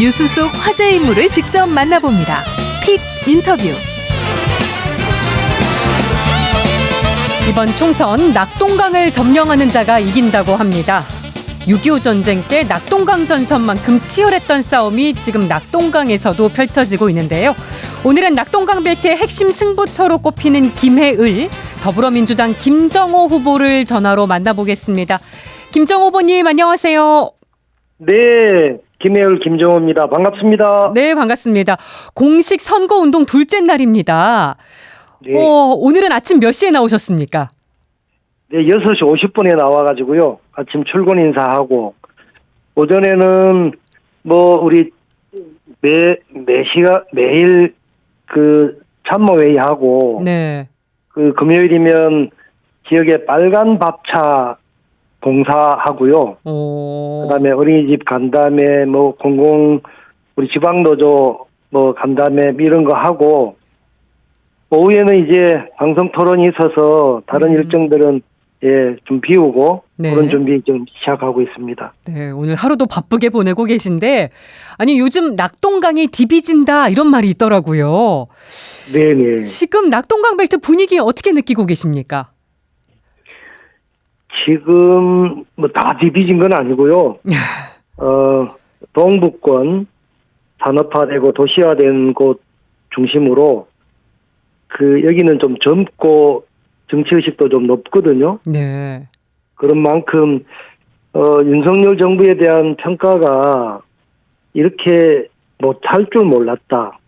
뉴스 속 화제 인물을 직접 만나봅니다. 픽 인터뷰. 이번 총선 낙동강을 점령하는 자가 이긴다고 합니다. 6.25 전쟁 때 낙동강 전선만큼 치열했던 싸움이 지금 낙동강에서도 펼쳐지고 있는데요. 오늘은 낙동강 벨트의 핵심 승부처로 꼽히는 김해을, 더불어민주당 김정호 후보를 전화로 만나보겠습니다. 김정호 후보님 안녕하세요. 네, 김해을 김정호입니다. 반갑습니다. 네, 반갑습니다. 공식 선거운동 둘째 날입니다. 네. 오늘은 아침 몇 시에 나오셨습니까? 네, 6시 50분에 나와가지고요. 아침 출근 인사하고, 오전에는 우리 매일 참모회의하고, 네. 금요일이면 지역에 빨간 밥차 봉사하고요. 그다음에 어린이집 간담회, 우리 지방노조 간담회 이런 거 하고, 오후에는 이제 방송 토론이 있어서 다른 일정들은 좀 비우고 그런 준비 좀 시작하고 있습니다. 네, 오늘 하루도 바쁘게 보내고 계신데, 아니 요즘 낙동강이 디비진다 이런 말이 있더라고요. 네네. 지금 낙동강 벨트 분위기 어떻게 느끼고 계십니까? 지금 다 디비진 건 아니고요. 동북권 산업화되고 도시화된 곳 중심으로 여기는 좀 젊고 정치의식도 좀 높거든요. 네. 그런 만큼 윤석열 정부에 대한 평가가 이렇게 못할 줄 몰랐다.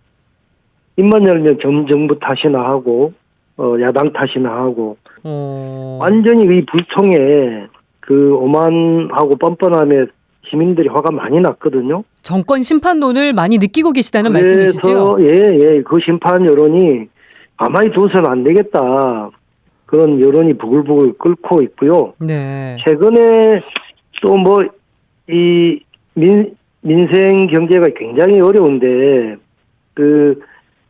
입만 열면 정부 탓이나 하고 야당 탓이나 하고 완전히 이 불통에 오만하고 뻔뻔함에 시민들이 화가 많이 났거든요. 정권 심판론을 많이 느끼고 계시다는 말씀이시죠? 예, 그 심판 여론이 가만히 두서는 안 되겠다. 그런 여론이 부글부글 끓고 있고요. 네. 최근에 또 이 민생 경제가 굉장히 어려운데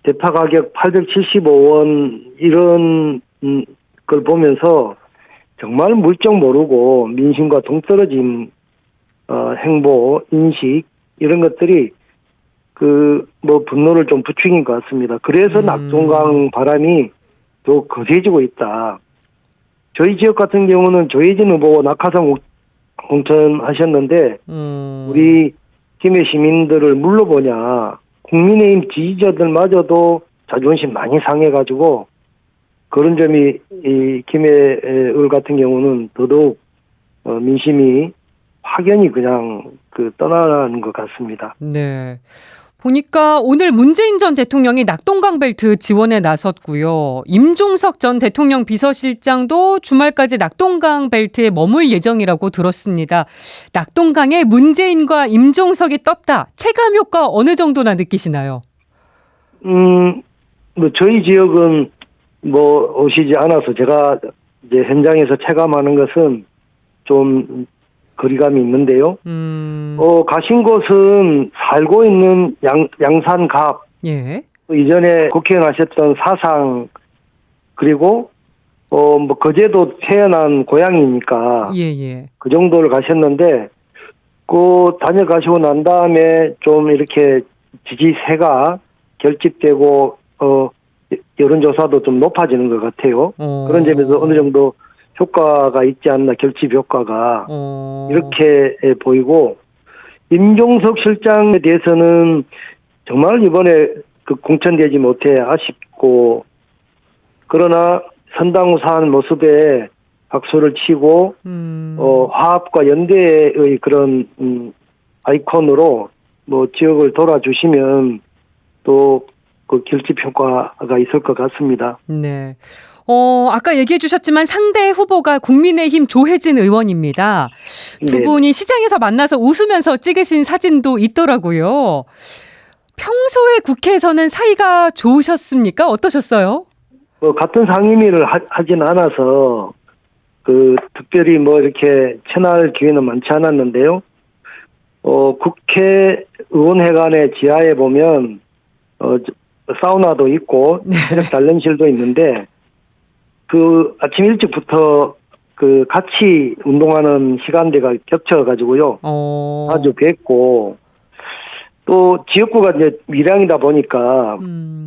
대파 가격 875원 이런 걸 보면서 정말 물정 모르고 민심과 동떨어진 행보, 인식 이런 것들이 분노를 좀 부추긴 것 같습니다. 그래서 낙동강 바람이 더 거세지고 있다. 저희 지역 같은 경우는 조혜진 후보가 낙하산 공천하셨는데 우리 김해 시민들을 물러보냐, 국민의힘 지지자들마저도 자존심 많이 상해가지고 그런 점이 이 김해을 같은 경우는 더더욱 민심이 확연히 그냥 떠나는 것 같습니다. 네. 보니까 오늘 문재인 전 대통령이 낙동강 벨트 지원에 나섰고요. 임종석 전 대통령 비서실장도 주말까지 낙동강 벨트에 머물 예정이라고 들었습니다. 낙동강에 문재인과 임종석이 떴다. 체감 효과 어느 정도나 느끼시나요? 저희 지역은 오시지 않아서 제가 이제 현장에서 체감하는 것은 좀 거리감이 있는데요. 가신 곳은 살고 있는 양산갑, 예. 이전에 국회의원 하셨던 사상, 그리고 거제도 태어난 고향이니까 예. 그 정도를 가셨는데 다녀가시고 난 다음에 좀 이렇게 지지세가 결집되고 여론조사도 좀 높아지는 것 같아요. 그런 점에서 어느 정도 효과가 있지 않나, 결집 효과가 이렇게 보이고, 임종석 실장에 대해서는 정말 이번에 공천되지 못해 아쉽고, 그러나 선당 후사한 모습에 박수를 치고 화합과 연대의 그런 아이콘으로 지역을 돌아주시면 또 결집 효과가 있을 것 같습니다. 네. 아까 얘기해 주셨지만 상대 후보가 국민의힘 조혜진 의원입니다. 두 분이 시장에서 만나서 웃으면서 찍으신 사진도 있더라고요. 평소에 국회에서는 사이가 좋으셨습니까? 어떠셨어요? 같은 상임위를 하진 않아서 특별히 이렇게 친할 기회는 많지 않았는데요. 국회의원회관의 지하에 보면 사우나도 있고 체력 단련실도 있는데 아침 일찍부터 같이 운동하는 시간대가 겹쳐가지고요. 아주 뵙고 또 지역구가 이제 밀양이다 보니까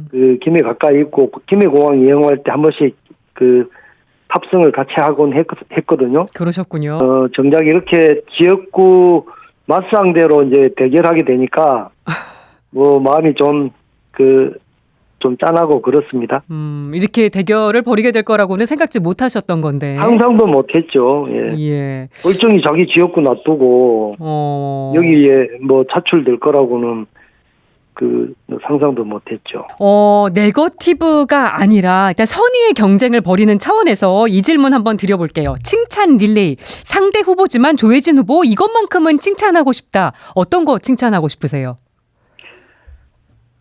그 김해 가까이 있고 김해공항 이용할 때 한 번씩 그 탑승을 같이 하곤 했거든요. 그러셨군요. 정작 이렇게 지역구 맞상대로 이제 대결하게 되니까 뭐 마음이 좀 짠하고 그렇습니다. 이렇게 대결을 벌이게 될 거라고는 생각지 못하셨던 건데. 상상도 못했죠. 예. 예. 멀쩡히 자기 지역구 놔두고 여기에 뭐 차출될 거라고는 상상도 못했죠. 네거티브가 아니라 일단 선의의 경쟁을 벌이는 차원에서 이 질문 한번 드려볼게요. 칭찬 릴레이. 상대 후보지만 조혜진 후보 이것만큼은 칭찬하고 싶다. 어떤 거 칭찬하고 싶으세요?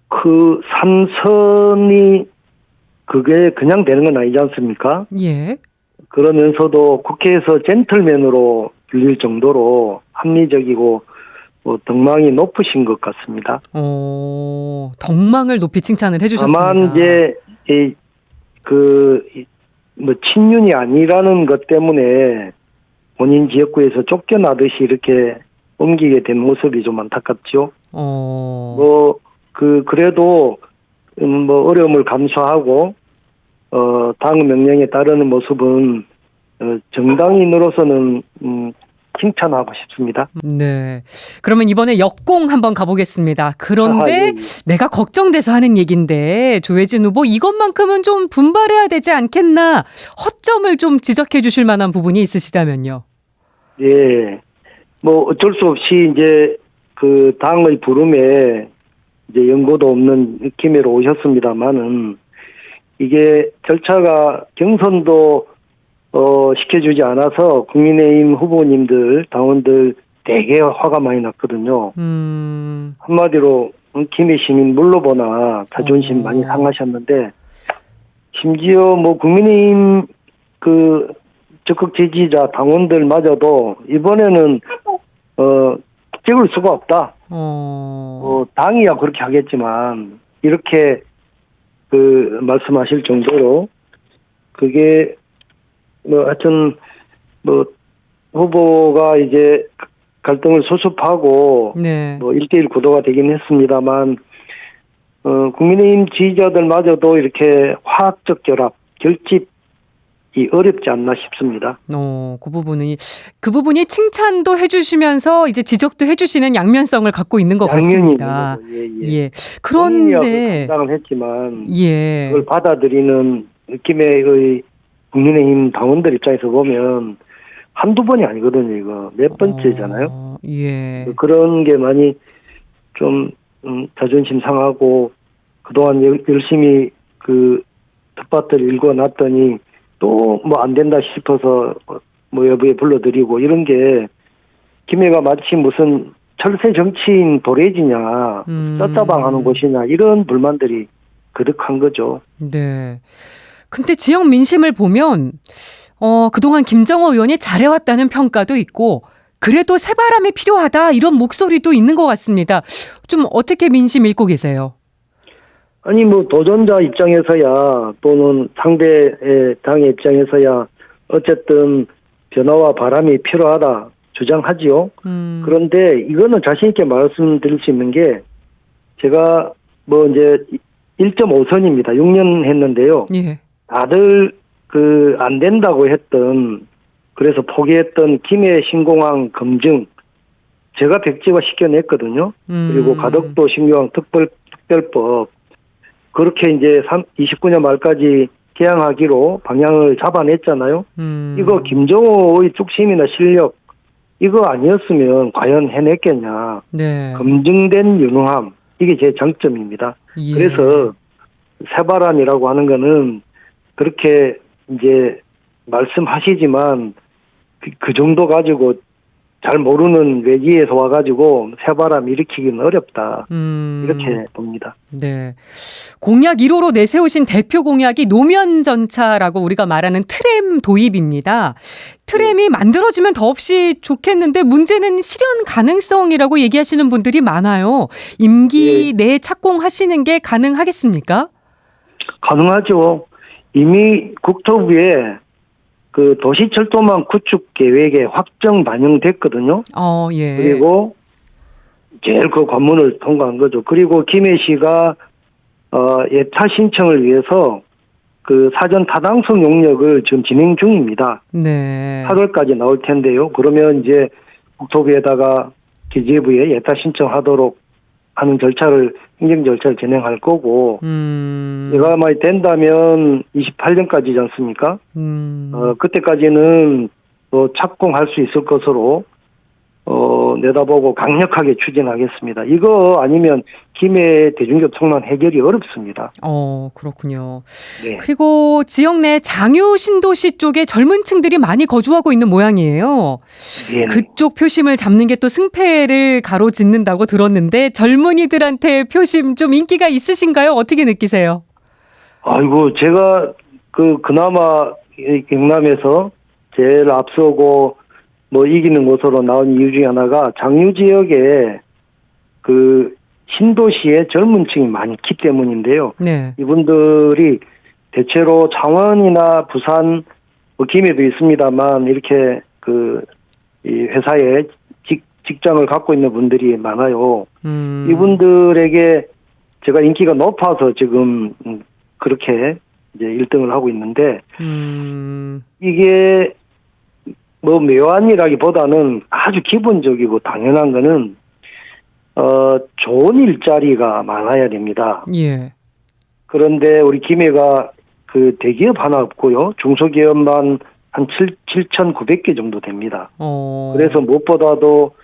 그 삼선이 그게 그냥 되는 건 아니지 않습니까? 예. 그러면서도 국회에서 젠틀맨으로 불릴 정도로 합리적이고 덕망이 높으신 것 같습니다. 덕망을 높이 칭찬을 해주셨습니다. 다만 이제 친윤이 아니라는 것 때문에 본인 지역구에서 쫓겨나듯이 이렇게 옮기게 된 모습이 좀 안타깝죠. 그래도 어려움을 감수하고 당 명령에 따르는 모습은 정당인으로서는 칭찬하고 싶습니다. 네. 그러면 이번에 역공 한번 가보겠습니다. 그런데 예. 내가 걱정돼서 하는 얘기인데 조혜진 후보 이것만큼은 좀 분발해야 되지 않겠나, 허점을 좀 지적해 주실 만한 부분이 있으시다면요. 예. 뭐 어쩔 수 없이 이제 그 당의 부름에 이제 연고도 없는 김해로 오셨습니다만은 이게 절차가 경선도 시켜주지 않아서 국민의힘 후보님들, 당원들 되게 화가 많이 났거든요. 한마디로 김해 시민 물러보나 자존심 많이 상하셨는데, 심지어 뭐 국민의힘 그 적극 지지자 당원들마저도 이번에는 찍을 수가 없다. 당이야 그렇게 하겠지만 이렇게 말씀하실 정도로 그게 하여튼 후보가 이제 갈등을 수습하고 네. 1대1 구도가 되긴 했습니다만 국민의힘 지지자들마저도 이렇게 화학적 결합, 결집이 어렵지 않나 싶습니다. 그 부분이 칭찬도 해주시면서 이제 지적도 해주시는 양면성을 갖고 있는 것 같습니다. 예. 그런데 당을 했지만 예. 그걸 받아들이는 김해의 국민의힘 당원들 입장에서 보면 한두 번이 아니거든요. 이거 몇 번째잖아요. 예. 그런 게 많이 좀 자존심 상하고 그동안 열심히 그 텃밭을 일궈놨더니 또 뭐 안 된다 싶어서 여부에 불러드리고 이런 게 김해가 마치 무슨 철새 정치인 도래지냐 쩌짜방하는 곳이냐 이런 불만들이 그득한 거죠. 네. 근데 지역 민심을 보면 그동안 김정호 의원이 잘해왔다는 평가도 있고 그래도 새바람이 필요하다 이런 목소리도 있는 것 같습니다. 좀 어떻게 민심 읽고 계세요? 아니 도전자 입장에서야 또는 상대의 당의 입장에서야 어쨌든 변화와 바람이 필요하다 주장하지요. 그런데 이거는 자신 있게 말씀드릴 수 있는 게 제가 이제 1.5선입니다. 6년 했는데요. 예. 다들 안 된다고 했던 그래서 포기했던 김해 신공항 검증 제가 백지화 시켜냈거든요. 그리고 가덕도 신공항 특별법 그렇게 이제 29년 말까지 개항하기로 방향을 잡아냈잖아요. 이거 김정호의 뚝심이나 실력 이거 아니었으면 과연 해냈겠냐. 네. 검증된 유능함 이게 제 장점입니다. 예. 그래서 새바람이라고 하는 거는 그렇게 이제 말씀하시지만 그 정도 가지고 잘 모르는 외지에서 와가지고 새바람 일으키기는 어렵다. 이렇게 봅니다. 네. 공약 1호로 내세우신 대표 공약이 노면 전차라고 우리가 말하는 트램 도입입니다. 트램이 만들어지면 더없이 좋겠는데 문제는 실현 가능성이라고 얘기하시는 분들이 많아요. 임기 내에 착공하시는 게 가능하겠습니까? 가능하죠. 이미 국토부에 그 도시철도망 구축 계획에 확정 반영됐거든요. 예. 그리고 제일 그 관문을 통과한 거죠. 그리고 김해 씨가 예타 신청을 위해서 그 사전 타당성 용역을 지금 진행 중입니다. 네. 8월까지 나올 텐데요. 그러면 이제 국토부에다가 기재부에 예타 신청하도록 하는 절차를 행정 절차를 진행할 거고 이가 만약 된다면 28년까지지 않습니까? 그때까지는 착공할 수 있을 것으로 내다보고 강력하게 추진하겠습니다. 이거 아니면 김해 대중교통난 해결이 어렵습니다. 그렇군요. 네. 그리고 지역 내 장유 신도시 쪽에 젊은 층들이 많이 거주하고 있는 모양이에요. 네네. 그쪽 표심을 잡는 게 또 승패를 가로짓는다고 들었는데 젊은이들한테 표심 좀 인기가 있으신가요? 어떻게 느끼세요? 아이고, 제가 그나마 이 경남에서 제일 앞서고 이기는 곳으로 나온 이유 중에 하나가 장유 지역에 그 신도시에 젊은 층이 많기 때문인데요. 네. 이분들이 대체로 창원이나 부산, 김해도 있습니다만 이렇게 이 회사에 직장을 갖고 있는 분들이 많아요. 이분들에게 제가 인기가 높아서 지금 그렇게 이제 1등을 하고 있는데 이게 묘안이라기보다는 아주 기본적이고 당연한 거는 좋은 일자리가 많아야 됩니다. 예. 그런데 우리 김해가 그 대기업 하나 없고요. 중소기업만 한 7,900개 정도 됩니다. 그래서 무엇보다도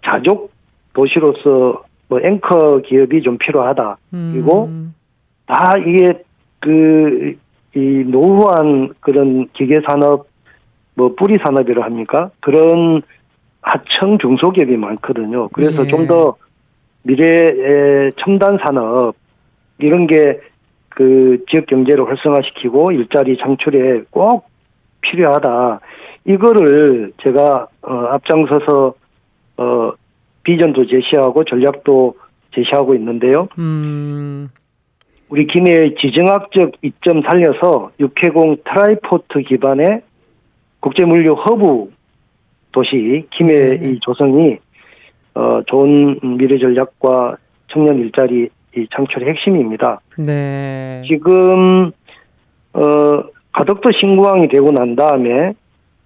자족 도시로서 앵커 기업이 좀 필요하다. 그리고 다 이게 이 노후한 그런 기계 산업 뿌리 산업이라 합니까? 그런 하청 중소기업이 많거든요. 그래서 예. 좀 더 미래의 첨단 산업 이런 게 그 지역 경제를 활성화시키고 일자리 창출에 꼭 필요하다. 이거를 제가 앞장서서 비전도 제시하고 전략도 제시하고 있는데요. 우리 김해의 지정학적 이점 살려서 육해공 트라이포트 기반의 국제물류 허브 도시 김해 이 조성이 좋은 미래 전략과 청년 일자리 창출의 핵심입니다. 네. 지금 가덕도 신공항이 되고 난 다음에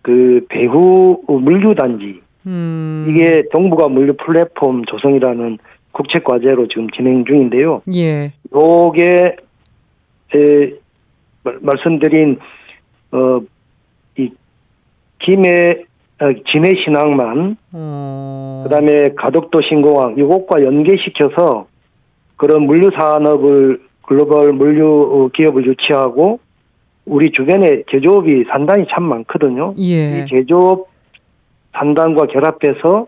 그 배후 물류 단지 이게 동북아 물류 플랫폼 조성이라는 국책 과제로 지금 진행 중인데요. 예. 요게 말씀드린 이 김해 진해 신항만 그다음에 가덕도 신공항 이곳과 연계시켜서 그런 물류 산업을 글로벌 물류 기업을 유치하고 우리 주변에 제조업이 상당히 참 많거든요. 예. 이 제조업 산단과 결합해서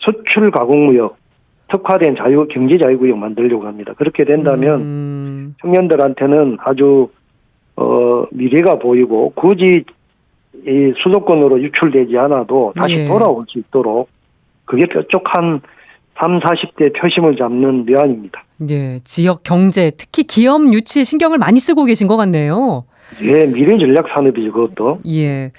수출 가공무역 특화된 경제 자유구역 만들려고 합니다. 그렇게 된다면 청년들한테는 아주 미래가 보이고 굳이 이 수도권으로 유출되지 않아도 다시 돌아올 수 있도록 그게 뾰족한 30, 40대 표심을 잡는 묘안입니다. 네, 지역 경제, 특히 기업 유치에 신경을 많이 쓰고 계신 것 같네요. 예, 미래 전략 산업이죠, 그것도. 예.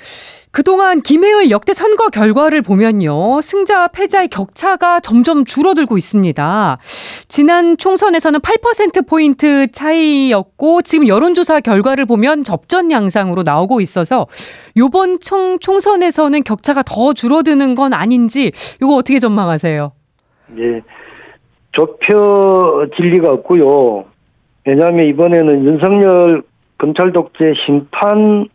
그동안 김해의 역대 선거 결과를 보면요. 승자와 패자의 격차가 점점 줄어들고 있습니다. 지난 총선에서는 8%포인트 차이였고 지금 여론조사 결과를 보면 접전 양상으로 나오고 있어서 이번 총선에서는 격차가 더 줄어드는 건 아닌지 이거 어떻게 전망하세요? 예, 좁혀질 리가 없고요. 왜냐하면 이번에는 윤석열 검찰 독재 심판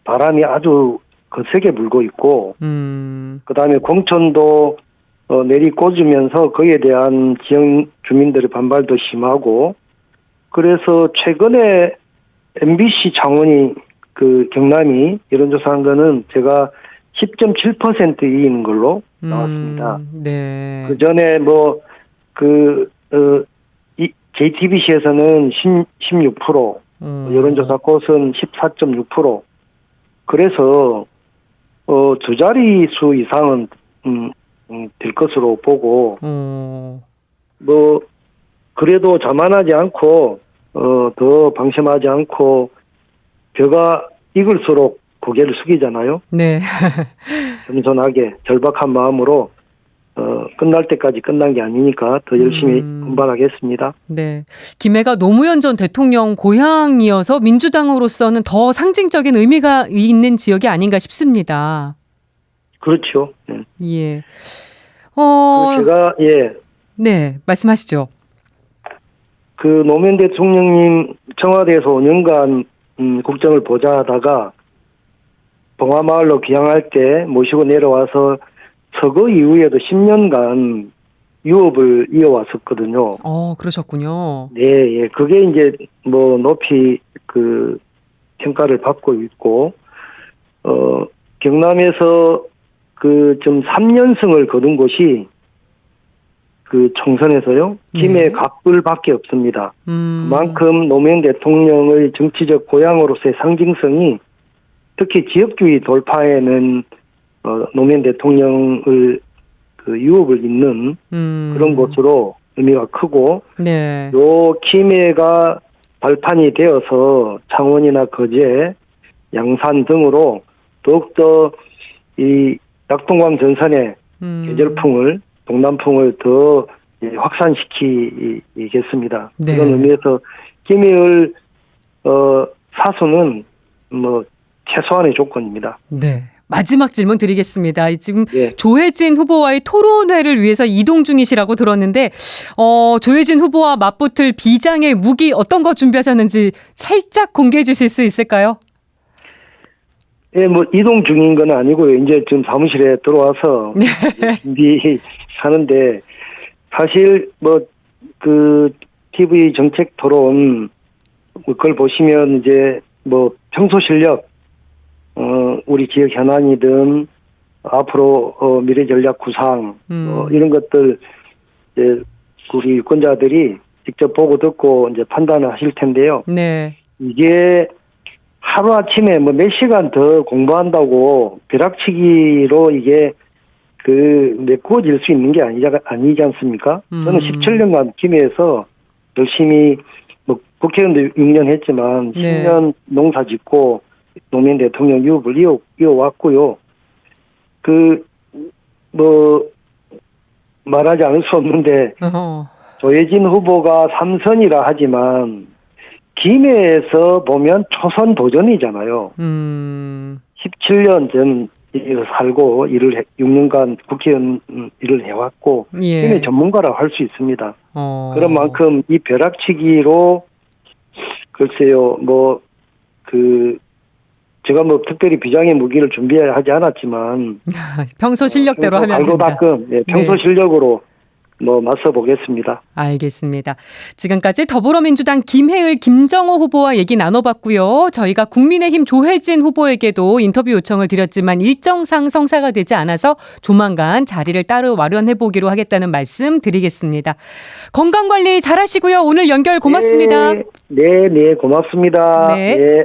바람이 아주 거세게 불고 있고, 그다음에 공천도 내리꽂으면서 거기에 대한 지역 주민들의 반발도 심하고, 그래서 최근에 MBC 창원이 경남이 여론조사한 거는 제가 10.7% 이기는 걸로 나왔습니다. 네. 그 전에 JTBC에서는 16%, 여론조사 꽃은 14.6%. 그래서 두 자릿수 이상은 될 것으로 보고 그래도 자만하지 않고 더 방심하지 않고 벼가 익을수록 고개를 숙이잖아요. 네. 겸손하게 절박한 마음으로 끝날 때까지 끝난 게 아니니까 더 열심히 분발하겠습니다. 네. 김해가 노무현 전 대통령 고향이어서 민주당으로서는 더 상징적인 의미가 있는 지역이 아닌가 싶습니다. 그렇죠. 네. 예. 그리고 제가 네, 말씀하시죠. 그 노무현 대통령님 청와대에서 5년간 국정을 보좌하다가 봉화마을로 귀향할 때 모시고 내려와서 서거 이후에도 10년간 유업을 이어왔었거든요. 그러셨군요. 네, 예. 그게 이제 뭐 높이 그 평가를 받고 있고, 경남에서 그 좀 3연승을 거둔 곳이 그 총선에서요, 김해 각불밖에 없습니다. 그만큼 노무현 대통령의 정치적 고향으로서의 상징성이 특히 지역주의 돌파에는 노무현 대통령을 그 유업을 잇는 그런 곳으로 의미가 크고, 네. 요 김해가 발판이 되어서 창원이나 거제, 양산 등으로 더욱더 이 낙동강 전선의 계절풍을, 동남풍을 더 확산시키겠습니다. 네. 그런 의미에서 김해의 사수는 뭐 최소한의 조건입니다. 네. 마지막 질문 드리겠습니다. 지금 예. 조혜진 후보와의 토론회를 위해서 이동 중이시라고 들었는데 조혜진 후보와 맞붙을 비장의 무기 어떤 거 준비하셨는지 살짝 공개해 주실 수 있을까요? 예, 뭐 이동 중인 건 아니고요. 이제 지금 사무실에 들어와서 준비하는데, 사실 뭐 그 TV 정책 토론 그걸 보시면 이제 뭐 평소 실력, 우리 지역 현안이든 앞으로 미래 전략 구상 이런 것들 이제 우리 유권자들이 직접 보고 듣고 이제 판단을 하실 텐데요. 네. 이게 하루 아침에 뭐 몇 시간 더 공부한다고 벼락치기로 이게 그 메꾸어질 수 있는 게 아니지 않습니까? 저는 17년간 김해에서 열심히 뭐 국회의원도 6년 했지만 네. 10년 농사 짓고 노무현 대통령 유업을 이어왔고요. 그 뭐 말하지 않을 수 없는데 조혜진 후보가 3선이라 하지만 김해에서 보면 초선 도전이잖아요. 17년 전 여기서 살고 6년간 국회의원 일을 해왔고 예. 김해 전문가라고 할 수 있습니다. 그런 만큼 이 벼락치기로 글쎄요, 뭐 그 제가 뭐 특별히 비장의 무기를 준비하지 않았지만 평소 실력대로 하면 된다. 닦음, 평소 실력으로 뭐 맞서 보겠습니다. 알겠습니다. 지금까지 더불어민주당 김해을 김정호 후보와 얘기 나눠봤고요. 저희가 국민의힘 조혜진 후보에게도 인터뷰 요청을 드렸지만 일정상 성사가 되지 않아서 조만간 자리를 따로 마련해보기로 하겠다는 말씀 드리겠습니다. 건강관리 잘하시고요. 오늘 연결 고맙습니다. 네, 고맙습니다. 네. 네.